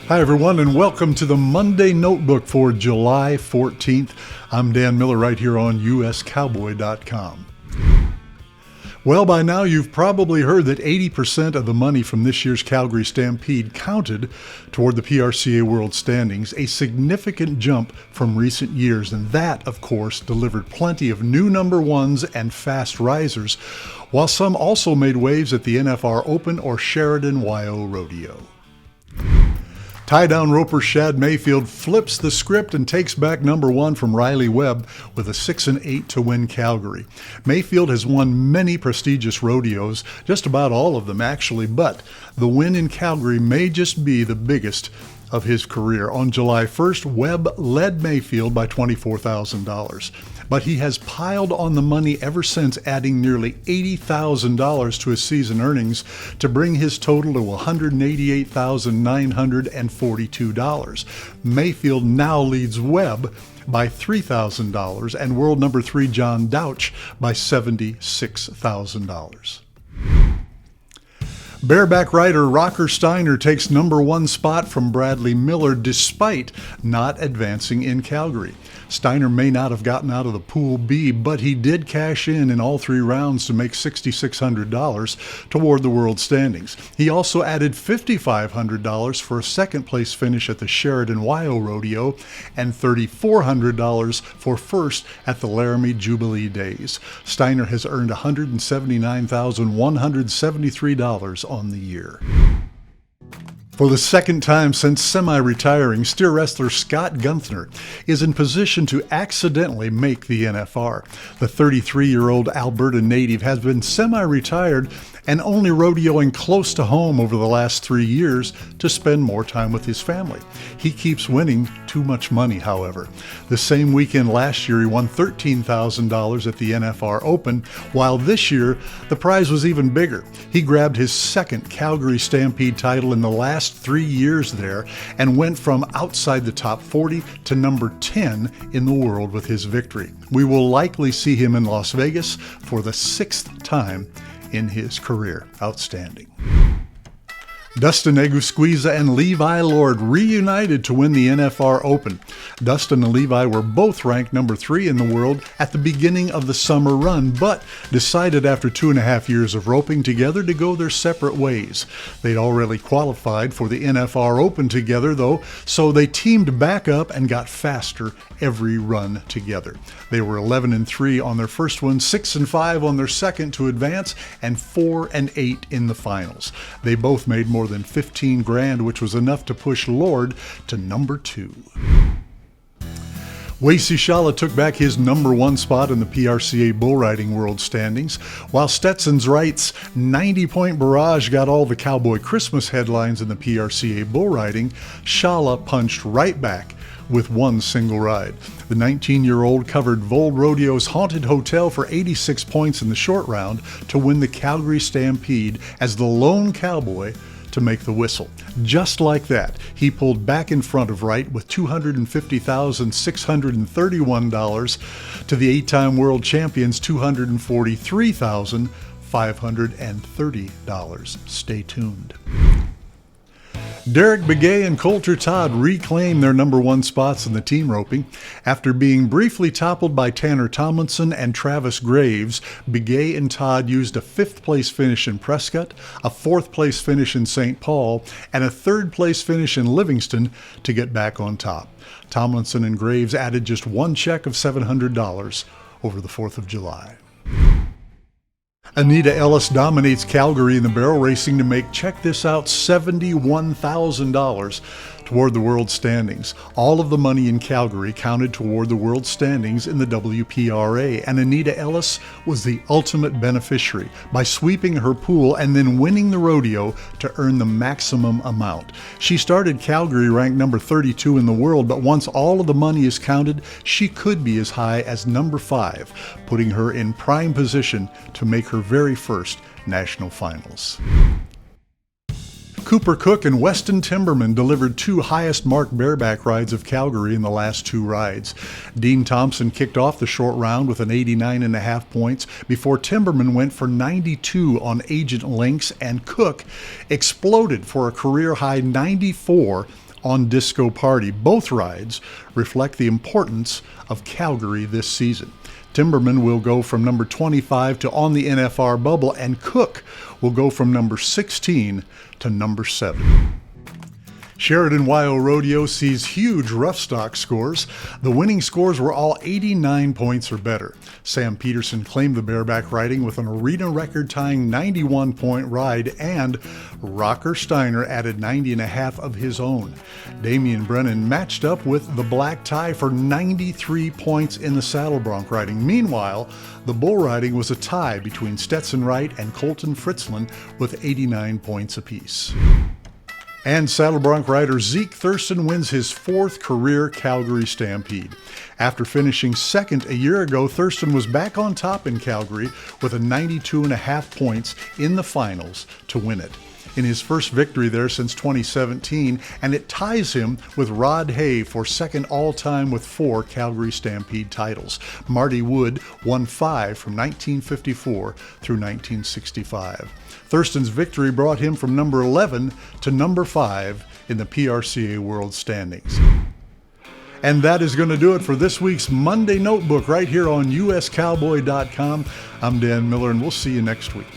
Hi, everyone, and welcome to the Monday Notebook for July 14th. I'm Dan Miller right here on uscowboy.com. Well, by now you've probably heard that 80% of the money from this year's Calgary Stampede counted toward the PRCA World Standings, a significant jump from recent years, and that, of course, delivered plenty of new number ones and fast risers, while some also made waves at the NFR Open or Sheridan Rodeo. Tie-down roper Shad Mayfield flips the script and takes back number one from Riley Webb with a 6-8 to win Calgary. Mayfield has won many prestigious rodeos, just about all of them actually, but the win in Calgary may just be the biggest of his career. On July 1st, Webb led Mayfield by $24,000. But he has piled on the money ever since, adding nearly $80,000 to his season earnings to bring his total to $188,942. Mayfield now leads Webb by $3,000 and world number 3 John Douch by $76,000. Bareback rider Rocker Steiner takes number one spot from Bradley Miller despite not advancing in Calgary. Steiner may not have gotten out of the Pool B, but he did cash in all three rounds to make $6,600 toward the world standings. He also added $5,500 for a second place finish at the Sheridan Rodeo and $3,400 for first at the Laramie Jubilee Days. Steiner has earned $179,173 on the year. For the second time since semi-retiring, steer wrestler Scott Gunther is in position to accidentally make the NFR. The 33-year-old Alberta native has been semi-retired and only rodeoing close to home over the last 3 years to spend more time with his family. He keeps winning too much money, however. The same weekend last year, he won $13,000 at the NFR Open, while this year, the prize was even bigger. He grabbed his second Calgary Stampede title in the last 3 years there and went from outside the top 40 to number 10 in the world with his victory. We will likely see him in Las Vegas for the 6th time in his career. Outstanding. Dustin Egusquiza and Levi Lord reunited to win the NFR Open. Dustin and Levi were both ranked number 3 in the world at the beginning of the summer run, but decided after 2.5 years of roping together to go their separate ways. They'd already qualified for the NFR Open together, though, so they teamed back up and got faster every run together. They were 11-3 on their first one, 6-5 on their second to advance, and 4-8 in the finals. They both made more than $15,000, which was enough to push Lord to number 2. Wacy Shala took back his number 1 spot in the PRCA bull riding world standings, while Stetson's Wright's 90-point barrage got all the Cowboy Christmas headlines in the PRCA bull riding. Shala punched right back with one single ride. The 19-year-old covered Vold Rodeo's Haunted Hotel for 86 points in the short round to win the Calgary Stampede as the lone cowboy to make the whistle. Just like that, he pulled back in front of Wright with $250,631 to the 8-time world champion's $243,530. Stay tuned. Derek Begay and Coulter Todd reclaimed their number 1 spots in the team roping. After being briefly toppled by Tanner Tomlinson and Travis Graves, Begay and Todd used a 5th place finish in Prescott, a 4th place finish in St. Paul, and a 3rd place finish in Livingston to get back on top. Tomlinson and Graves added just one check of $700 over the 4th of July. Anita Ellis dominates Calgary in the barrel racing to make, check this out, $71,000 toward the world standings. All of the money in Calgary counted toward the world standings in the WPRA, and Anita Ellis was the ultimate beneficiary by sweeping her pool and then winning the rodeo to earn the maximum amount. She started Calgary ranked number 32 in the world, but once all of the money is counted, she could be as high as number 5, putting her in prime position to make her very first national finals. Cooper Cook and Weston Timberman delivered 2 highest marked bareback rides of Calgary in the last 2 rides. Dean Thompson kicked off the short round with an 89.5 points before Timberman went for 92 on Agent Links, and Cook exploded for a career-high 94 on Disco Party. Both rides reflect the importance of Calgary this season. Timberman will go from number 25 to on the NFR bubble, and Cook will go from number 16 to number 7. Sheridan Rodeo sees huge rough stock scores. The winning scores were all 89 points or better. Sam Peterson claimed the bareback riding with an arena record-tying 91-point ride, and Rocker Steiner added 90.5 of his own. Damian Brennan matched up with the black tie for 93 points in the saddle bronc riding. Meanwhile, the bull riding was a tie between Stetson Wright and Colton Fritzland with 89 points apiece. And saddle bronc rider Zeke Thurston wins his 4th career Calgary Stampede. After finishing second a year ago, Thurston was back on top in Calgary with a 92.5 points in the finals to win it. In his first victory there since 2017, and it ties him with Rod Hay for second all-time with 4 Calgary Stampede titles. Marty Wood won 5 from 1954 through 1965. Thurston's victory brought him from number 11 to number 5 in the PRCA World Standings. And that is going to do it for this week's Monday Notebook right here on USCowboy.com. I'm Dan Miller, and we'll see you next week.